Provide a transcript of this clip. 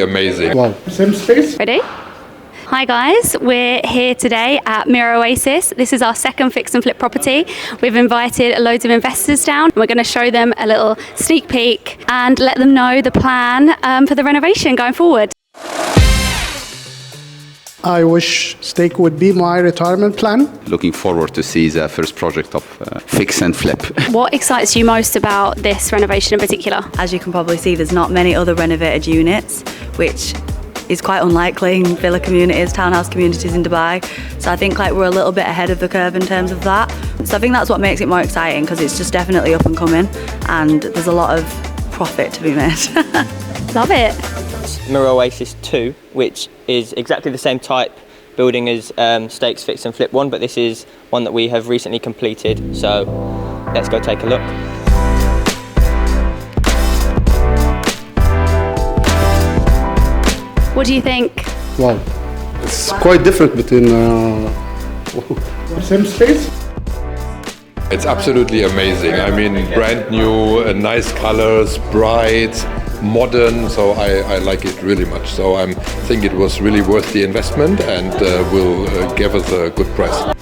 Amazing. Wow. Same space? Ready? Hi guys, we're here today at Mira Oasis. This is our second fix and flip property. We've invited loads of investors down. We're going to show them a little sneak peek and let them know the plan for the renovation going forward. I wish steak would be my retirement plan. Looking forward to see the first project of fix and flip. What excites you most about this renovation in particular? As you can probably see, there's not many other renovated units, which is quite unlikely in villa communities, townhouse communities in Dubai. So I think we're a little bit ahead of the curve in terms of that. So I think that's what makes it more exciting, because it's just definitely up and coming and there's a lot of profit to be made. Love it. Mira Oasis 2, which is exactly the same type building as Steaks Fix and Flip 1, but this is one that we have recently completed. So let's go take a look. What do you think? Wow. It's quite different between same space. It's absolutely amazing. I mean, brand new, nice colors, bright, modern, so I like it really much. So I think it was really worth the investment and will give us a good price.